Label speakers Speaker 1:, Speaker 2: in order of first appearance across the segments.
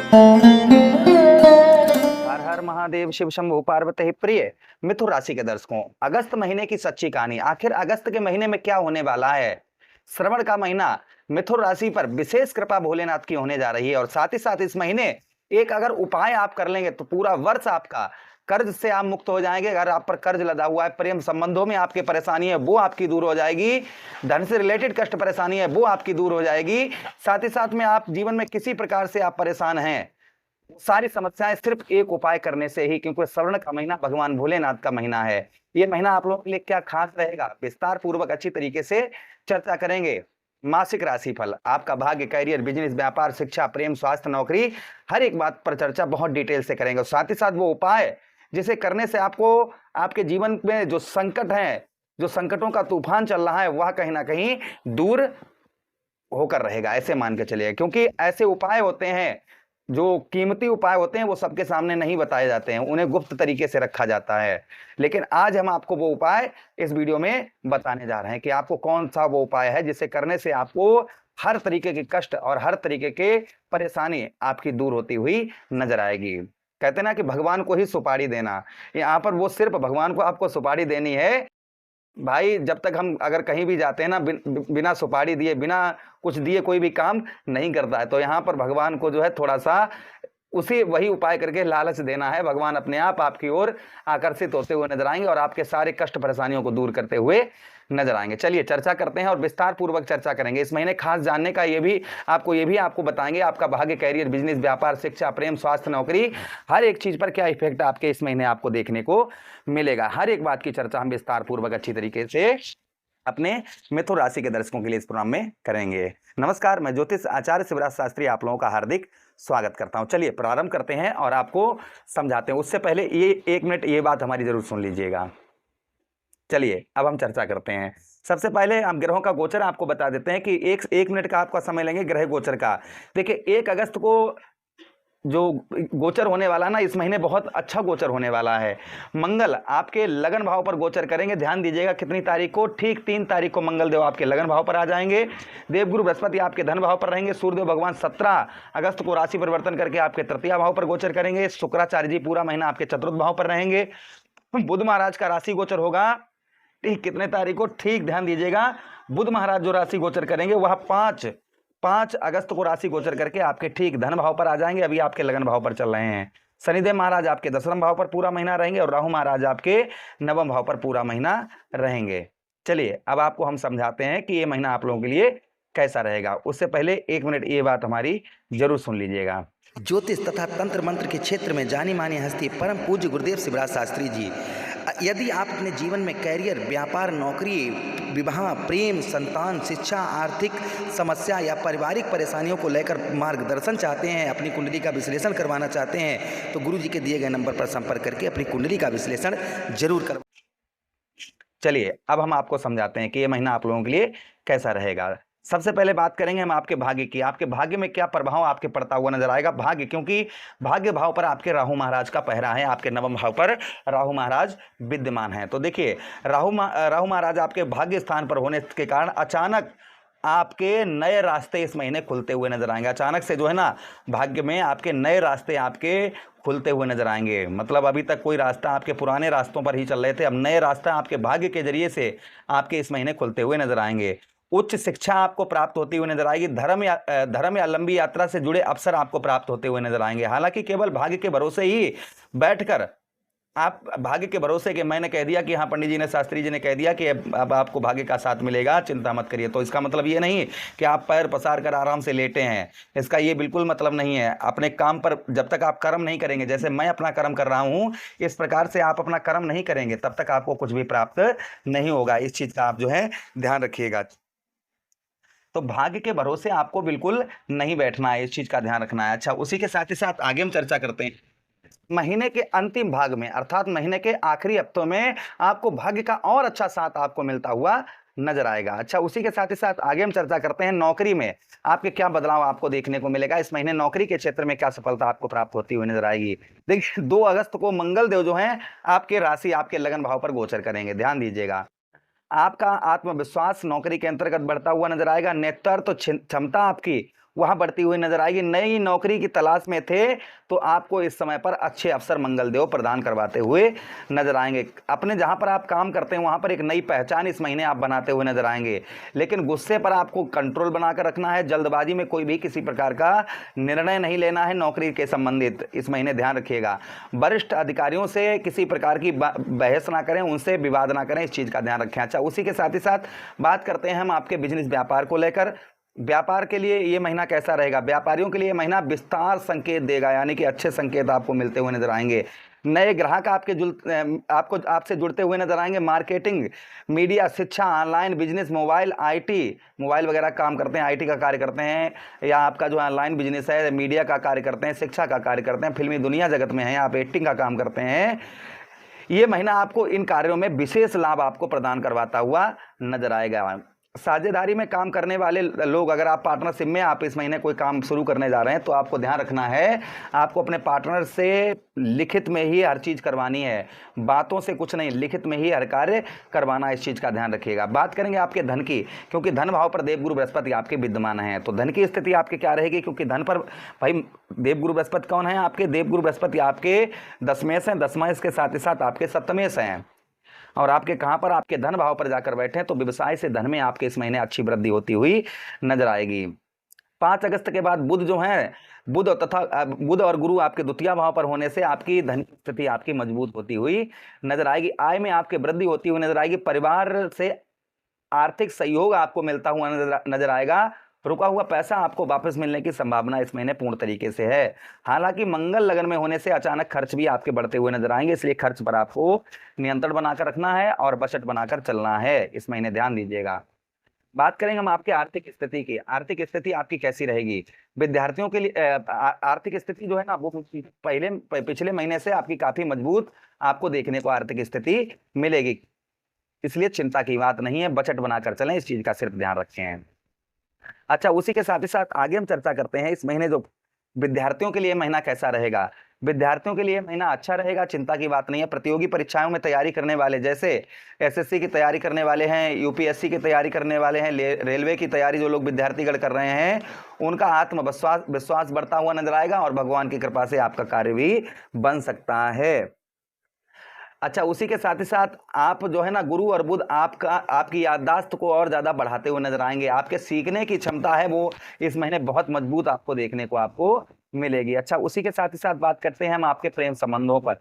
Speaker 1: हर हर महादेव शिव शंभु पार्वती प्रिय मिथुन राशि के दर्शकों, अगस्त महीने की सच्ची कहानी। आखिर अगस्त के महीने में क्या होने वाला है। श्रवण का महीना मिथुन राशि पर विशेष कृपा भोलेनाथ की होने जा रही है और साथ ही साथ इस महीने एक अगर उपाय आप कर लेंगे तो पूरा वर्ष आपका कर्ज से आप मुक्त हो जाएंगे। अगर आप पर कर्ज लदा हुआ है, प्रेम संबंधों में आपकी परेशानी है वो आपकी दूर हो जाएगी, धन से रिलेटेड कष्ट परेशानी है वो आपकी दूर हो जाएगी। साथ ही साथ में आप जीवन में किसी प्रकार से आप परेशान हैं, सारी समस्याएं सिर्फ एक उपाय करने से ही, क्योंकि श्रवण का महीना भगवान भोलेनाथ का महीना है। ये महीना आप लोगों के लिए क्या खास रहेगा, विस्तार पूर्वक अच्छी तरीके से चर्चा करेंगे। मासिक राशिफल, आपका भाग्य, कैरियर, बिजनेस, व्यापार, शिक्षा, प्रेम, स्वास्थ्य, नौकरी, हर एक बात पर चर्चा बहुत डिटेल से करेंगे। और साथ ही साथ वो उपाय जिसे करने से आपको आपके जीवन में जो संकट है, जो संकटों का तूफान चल रहा है, वह कहीं ना कहीं दूर होकर रहेगा, ऐसे मान के चलिए। क्योंकि ऐसे उपाय होते हैं, जो कीमती उपाय होते हैं, वो सबके सामने नहीं बताए जाते हैं, उन्हें गुप्त तरीके से रखा जाता है। लेकिन आज हम आपको वो उपाय इस वीडियो में बताने जा रहे हैं कि आपको कौन सा वो उपाय है जिसे करने से आपको हर तरीके के कष्ट और हर तरीके के परेशानी आपकी दूर होती हुई नजर आएगी। कहते ना कि भगवान को ही सुपारी देना, यहाँ पर वो सिर्फ भगवान को आपको सुपारी देनी है। भाई जब तक हम अगर कहीं भी जाते हैं ना, बिना सुपारी दिए, बिना कुछ दिए कोई भी काम नहीं करता है। तो यहाँ पर भगवान को जो है थोड़ा सा उसी वही उपाय करके लालच देना है। भगवान अपने आप आपकी ओर आकर्षित होते हुए नजर आएंगे और आपके सारे कष्ट परेशानियों को दूर करते हुए नजर आएंगे। चलिए चर्चा करते हैं और विस्तार पूर्वक चर्चा करेंगे। इस महीने खास जानने का ये भी आपको बताएंगे, आपका भाग्य, कैरियर, बिजनेस, व्यापार, शिक्षा, प्रेम, स्वास्थ्य, नौकरी, हर एक चीज पर क्या इफेक्ट आपके इस महीने आपको देखने को मिलेगा। हर एक बात की चर्चा हम विस्तार पूर्वक अच्छी तरीके से अपने मिथुन राशि के दर्शकों के लिए इस प्रोग्राम में करेंगे। नमस्कार, मैं ज्योतिष आचार्य शिवराज शास्त्री आप लोगों का हार्दिक स्वागत करता हूं। चलिए प्रारंभ करते हैं और आपको समझाते हैं। उससे पहले ये 1 मिनट ये बात हमारी जरूर सुन लीजिएगा। चलिए अब हम चर्चा करते हैं। सबसे पहले हम ग्रहों का गोचर आपको बता देते हैं कि एक मिनट का आपका समय लेंगे ग्रह गोचर का। देखिए 1 अगस्त को जो गोचर होने वाला ना, इस महीने बहुत अच्छा गोचर होने वाला है। मंगल आपके लगन भाव पर गोचर करेंगे। ध्यान दीजिएगा कितनी तारीख को, ठीक 3 तारीख को मंगल देव आपके लगन भाव पर आ जाएंगे। देवगुरु बृहस्पति आपके धन भाव पर रहेंगे। सूर्यदेव भगवान 17 अगस्त को राशि परिवर्तन करके आपके तृतीय भाव पर गोचर करेंगे। शुक्राचार्य जी पूरा महीना आपके चतुर्थ भाव पर रहेंगे। बुध महाराज का राशि गोचर होगा ठीक कितने तारीख को, ठीक ध्यान दीजिएगा, बुध महाराज जो राशि गोचर करेंगे वह 5 अगस्त को राशि गोचर करके आपके ठीक धन भाव पर आ जाएंगे। अभी आपके लगन भाव पर चल रहे हैं। शनिदेव महाराज आपके 10वें भाव पर पूरा महीना रहेंगे और राहु महाराज आपके 9वें भाव पर पूरा महीना रहेंगे। चलिए अब आपको हम समझाते हैं कि ये महीना आप लोगों के लिए कैसा रहेगा। उससे पहले 1 मिनट ये बात हमारी जरूर सुन लीजिएगा।
Speaker 2: ज्योतिष तथा तंत्र मंत्र के क्षेत्र में जानी मानी हस्ती परम पूज्य गुरुदेव शिवराज शास्त्री जी, यदि आप अपने जीवन में कैरियर, व्यापार, नौकरी, विवाह, प्रेम, संतान, शिक्षा, आर्थिक समस्या या पारिवारिक परेशानियों को लेकर मार्गदर्शन चाहते हैं, अपनी कुंडली का विश्लेषण करवाना चाहते हैं, तो गुरु जी के दिए गए नंबर पर संपर्क करके अपनी कुंडली का विश्लेषण जरूर करवा।
Speaker 1: चलिए अब हम आपको समझाते हैं कि ये महीना आप लोगों के लिए कैसा रहेगा। सबसे पहले बात करेंगे हम आपके भाग्य की। आपके भाग्य में क्या प्रभाव आपके पड़ता हुआ नजर आएगा। भाग्य, क्योंकि भाग्य भाव पर आपके राहु महाराज का पहरा है, आपके 9वें भाव पर राहु महाराज विद्यमान है। तो देखिए राहु महाराज आपके भाग्य स्थान पर होने के कारण अचानक आपके नए रास्ते इस महीने खुलते हुए नजर आएंगे। अचानक से जो है ना, भाग्य में आपके नए रास्ते आपके खुलते हुए नजर आएंगे। मतलब अभी तक कोई रास्ता आपके पुराने रास्तों पर ही चल रहे थे, अब नए रास्ता आपके भाग्य के जरिए से आपके इस महीने खुलते हुए नजर आएंगे। उच्च शिक्षा आपको प्राप्त होती हुई नजर आएगी। धर्म या लंबी यात्रा से जुड़े अवसर आपको प्राप्त होते हुए नजर आएंगे। हालांकि केवल भाग्य के भरोसे ही बैठकर आप भाग्य के भरोसे के, मैंने कह दिया कि हाँ पंडित जी ने, शास्त्री जी ने कह दिया कि अब आपको भाग्य का साथ मिलेगा, चिंता मत करिए, तो इसका मतलब ये नहीं कि आप पैर पसार कर आराम से लेटे हैं। इसका ये बिल्कुल मतलब नहीं है। अपने काम पर जब तक आप कर्म नहीं करेंगे, जैसे मैं अपना कर्म कर रहा हूँ, इस प्रकार से आप अपना कर्म नहीं करेंगे तब तक आपको कुछ भी प्राप्त नहीं होगा। इस चीज का आप जो है ध्यान रखिएगा। तो भाग्य के भरोसे आपको बिल्कुल नहीं बैठना है, इस चीज का ध्यान रखना है। अच्छा, उसी के साथ ही साथ आगे हम चर्चा करते हैं। महीने के अंतिम भाग में अर्थात महीने के आखिरी हफ्तों में आपको भाग्य का और अच्छा साथ आपको मिलता हुआ नजर आएगा। अच्छा, उसी के साथ ही साथ आगे हम चर्चा करते हैं नौकरी में आपके क्या बदलाव आपको देखने को मिलेगा। इस महीने नौकरी के क्षेत्र में क्या सफलता आपको प्राप्त होती हुई नजर आएगी। देखिए 2 अगस्त को मंगल देव जो है आपके राशि, आपके लगन भाव पर गोचर करेंगे। ध्यान दीजिएगा, आपका आत्मविश्वास नौकरी के अंतर्गत बढ़ता हुआ नजर आएगा। नेतृत्व क्षमता आपकी वहां बढ़ती हुई नजर आएगी। नई नौकरी की तलाश में थे तो आपको इस समय पर अच्छे अवसर मंगलदेव प्रदान करवाते हुए नजर आएंगे। अपने जहां पर आप काम करते हैं वहां पर एक नई पहचान इस महीने आप बनाते हुए नजर आएंगे। लेकिन गुस्से पर आपको कंट्रोल बनाकर रखना है। जल्दबाजी में कोई भी किसी प्रकार का निर्णय नहीं लेना है नौकरी के संबंधित, इस महीने ध्यान रखिएगा। वरिष्ठ अधिकारियों से किसी प्रकार की बहस ना करें, उनसे विवाद ना करें, इस चीज का ध्यान रखें। अच्छा, उसी के साथ ही साथ बात करते हैं हम आपके बिजनेस व्यापार को लेकर। व्यापार के लिए ये महीना कैसा रहेगा? व्यापारियों के लिए महीना विस्तार संकेत देगा, यानी कि अच्छे संकेत आपको मिलते हुए नजर आएंगे। नए ग्राहक आपसे जुड़ते हुए नजर आएंगे। मार्केटिंग, मीडिया, शिक्षा, online business, mobile, IT, mobile वगैरह काम करते हैं, आईटी का कार्य करते हैं, या आपका जो ऑनलाइन बिजनेस है, मीडिया का कार्य करते हैं, शिक्षा का कार्य करते हैं, फिल्मी दुनिया जगत में हैं, आप एक्टिंग का काम करते हैं, ये महीना आपको इन कार्यों में विशेष लाभ आपको प्रदान करवाता हुआ नजर आएगा। साझेदारी में काम करने वाले लोग, अगर आप पार्टनरशिप में आप इस महीने कोई काम शुरू करने जा रहे हैं तो आपको ध्यान रखना है, आपको अपने पार्टनर से लिखित में ही हर चीज करवानी है, बातों से कुछ नहीं, लिखित में ही हर कार्य करवाना, इस चीज का ध्यान रखिएगा। बात करेंगे आपके धन की, क्योंकि धन भाव पर देवगुरु बृहस्पति आपके विद्यमान हैं, तो धन की स्थिति आपकी क्या रहेगी? क्योंकि धन पर भाई देवगुरु बृहस्पति कौन है आपके? देवगुरु बृहस्पति आपके दशमेश हैं, दशमेश के साथ ही साथ आपके सप्तमेश हैं, और आपके कहां पर? आपके धन भाव पर जाकर बैठे हैं, तो व्यवसाय से धन में आपके इस महीने अच्छी वृद्धि होती हुई नजर आएगी। 5 अगस्त के बाद बुध जो है, बुध और गुरु आपके द्वितीय भाव पर होने से आपकी धन की स्थिति आपकी मजबूत होती हुई नजर आएगी। आय में आपके वृद्धि होती हुई नजर आएगी। परिवार से आर्थिक सहयोग आपको मिलता हुआ नजर आएगा। रुका हुआ पैसा आपको वापस मिलने की संभावना इस महीने पूर्ण तरीके से है। हालांकि मंगल लगन में होने से अचानक खर्च भी आपके बढ़ते हुए नजर आएंगे, इसलिए खर्च पर आपको नियंत्रण बनाकर रखना है और बजट बनाकर चलना है, इस महीने ध्यान दीजिएगा। बात करेंगे हम आपके आर्थिक स्थिति की। आर्थिक स्थिति आपकी कैसी रहेगी? विद्यार्थियों के लिए आर्थिक स्थिति जो है ना, वो पिछले महीने से आपकी काफी मजबूत आपको देखने को आर्थिक स्थिति मिलेगी, इसलिए चिंता की बात नहीं है, बजट बनाकर चलें, इस चीज का सिर्फ ध्यान रखें। अच्छा, उसी के साथ ही साथ आगे हम चर्चा करते हैं इस महीने जो विद्यार्थियों के लिए महीना कैसा रहेगा। विद्यार्थियों के लिए महीना अच्छा रहेगा, चिंता की बात नहीं है। प्रतियोगी परीक्षाओं में तैयारी करने वाले, जैसे एसएससी की तैयारी करने वाले हैं, यूपीएससी की तैयारी करने वाले हैं, रेलवे की तैयारी जो लोग विद्यार्थीगण कर रहे हैं, उनका आत्मविश्वास बढ़ता हुआ नजर आएगा और भगवान की कृपा से आपका कार्य भी बन सकता है। अच्छा, उसी के साथ ही साथ आप जो है ना, गुरु और बुध आपकी याददाश्त को और ज्यादा बढ़ाते हुए नजर आएंगे। आपके सीखने की क्षमता है वो इस महीने बहुत मजबूत आपको देखने को आपको मिलेगी। अच्छा, उसी के साथ ही साथ बात करते हैं हम आपके प्रेम संबंधों पर।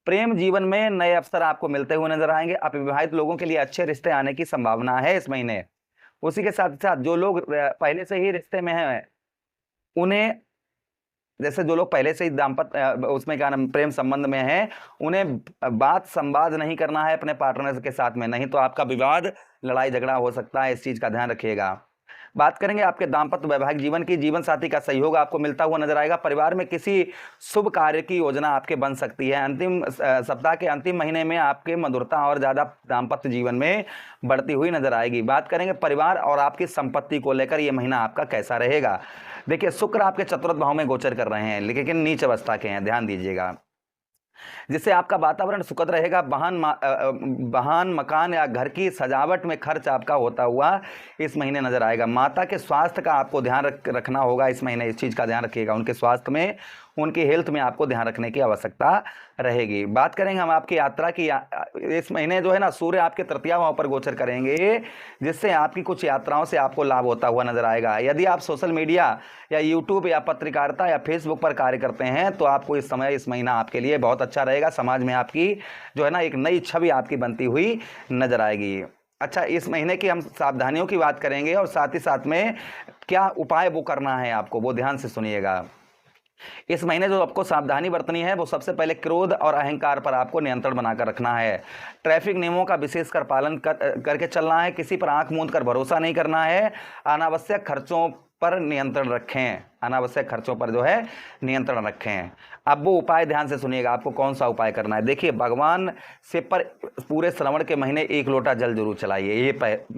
Speaker 1: प्रेम जीवन में नए अवसर आपको मिलते हुए नजर आएंगे। अविवाहित लोगों के लिए अच्छे रिश्ते आने की संभावना है इस महीने। उसी के साथ साथ जो लोग पहले से ही रिश्ते में हैं, उन्हें, जैसे जो लोग पहले से ही दाम्पत्य उसमें क्या नाम प्रेम संबंध में हैं, उन्हें बात संवाद नहीं करना है अपने पार्टनर के साथ में, नहीं तो आपका विवाद, लड़ाई झगड़ा हो सकता है, इस चीज का ध्यान रखिएगा। बात करेंगे आपके दाम्पत्य वैवाहिक जीवन की। जीवन साथी का सहयोग आपको मिलता हुआ नजर आएगा। परिवार में किसी शुभ कार्य की योजना आपके बन सकती है। अंतिम सप्ताह के अंतिम महीने में आपके मधुरता और ज्यादा दाम्पत्य जीवन में बढ़ती हुई नजर आएगी। बात करेंगे परिवार और आपकी संपत्ति को लेकर, यह महीना आपका कैसा रहेगा। देखिए, शुक्र आपके चतुर्थ भाव में गोचर कर रहे हैं, लेकिन नीच अवस्था के हैं, ध्यान दीजिएगा, जिससे आपका वातावरण सुखद रहेगा। वाहन, मकान या घर की सजावट में खर्च आपका होता हुआ इस महीने नजर आएगा। माता के स्वास्थ्य का आपको ध्यान रखना होगा इस महीने, इस चीज का ध्यान रखिएगा। उनके स्वास्थ्य में, उनकी हेल्थ में आपको ध्यान रखने की आवश्यकता रहेगी। बात करेंगे हम आपकी यात्रा की। इस महीने जो है ना, सूर्य आपके तृतीय भाव पर गोचर करेंगे, जिससे आपकी कुछ यात्राओं से आपको लाभ होता हुआ नजर आएगा। यदि आप सोशल मीडिया या यूट्यूब या पत्रकारिता या फेसबुक पर कार्य करते हैं तो आपको इस महीना आपके लिए बहुत अच्छा रहेगा। समाज में आपकी जो है ना, एक नई छवि आपकी बनती हुई नजर आएगी। अच्छा, इस महीने की हम सावधानियों की बात करेंगे और साथ ही साथ में क्या उपाय वो करना है आपको, वो ध्यान से सुनिएगा। इस महीने जो आपको सावधानी बरतनी है, वो सबसे पहले क्रोध और अहंकार पर आपको नियंत्रण बनाकर रखना है। ट्रैफिक नियमों का विशेषकर पालन करके चलना है। किसी पर आंख मूंद कर भरोसा नहीं करना है। अनावश्यक खर्चों पर नियंत्रण रखें, अनावश्यक खर्चों पर जो है नियंत्रण रखें। अब वो उपाय ध्यान से सुनिएगा, आपको कौन सा उपाय करना है। देखिए, भगवान से पर पूरे श्रावण के महीने 1 लोटा जल जरूर चलाइए,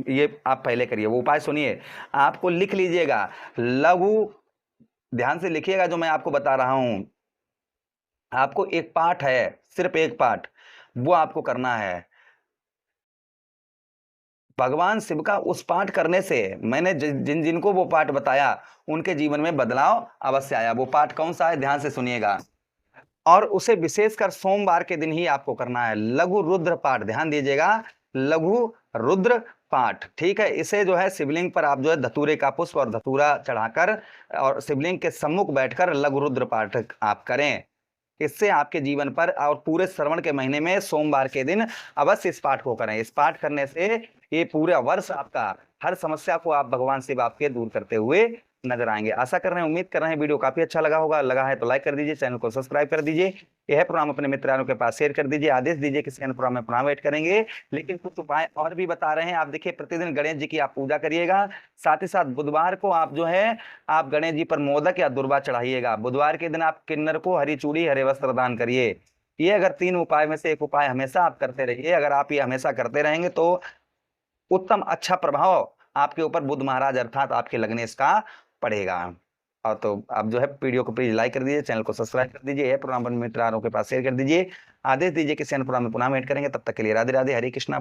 Speaker 1: ये आप पहले करिए। वो उपाय सुनिए, आपको लिख लीजिएगा, लघु ध्यान से लिखिएगा जो मैं आपको बता रहा हूं। आपको एक पाठ है, सिर्फ एक पाठ, वो आपको करना है। भगवान शिव का उस पाठ करने से मैंने जिन जिनको वो पाठ बताया उनके जीवन में बदलाव अवश्य आया। वो पाठ कौन सा है, ध्यान से सुनिएगा, और उसे विशेषकर सोमवार के दिन ही आपको करना है। लघु रुद्र पाठ, ध्यान दीजिएगा, लघु रुद्र पाठ, ठीक है। इसे जो है शिवलिंग पर आप जो है धतूरे का पुष्प और धतूरा चढ़ाकर और शिवलिंग के सम्मुख बैठकर लघु रुद्र पाठ आप करें। इससे आपके जीवन पर और पूरे श्रवण के महीने में सोमवार के दिन अवश्य इस पाठ को करें। इस पाठ करने से ये पूरा वर्ष आपका हर समस्या को आप भगवान शिव आपके दूर करते हुए नजर आएंगे। आशा कर रहे हैं, उम्मीद कर रहे हैं वीडियो काफी अच्छा लगा होगा। लगा है तो लाइक कर दीजिए, चैनल को सब्सक्राइब कर दीजिए, यह प्रोग्राम अपने मित्रों के पास शेयर कर दीजिए, आदेश दीजिए किसी अन्य प्रोग्राम में पुनः वेट करेंगे। लेकिन कुछ उपाय और भी बता रहे हैं। आप देखिए, प्रतिदिन गणेश जी की आप पूजा करिएगा, साथ ही साथ बुधवार को आप जो है आप गणेश जी पर मोदक या दुर्वा चढ़ाइएगा। बुधवार के दिन आप किन्नर को हरी चूड़ी हरे वस्त्र दान करिए। ये अगर 3 उपाय में से एक उपाय हमेशा आप करते रहिए, अगर आप ये हमेशा करते रहेंगे तो उत्तम अच्छा प्रभाव आपके ऊपर बुध महाराज अर्थात आपके लगने इसका पड़ेगा। और तो आप जो है वीडियो को प्लीज लाइक कर दीजिए, चैनल को सब्सक्राइब कर दीजिए, प्रोग्राम अपने मित्रों के पास शेयर कर दीजिए, आदेश दीजिए किसी अन्य प्रोग्राम में पुनः भेंट करेंगे। तब तक के लिए राधे राधे, हरे कृष्णा।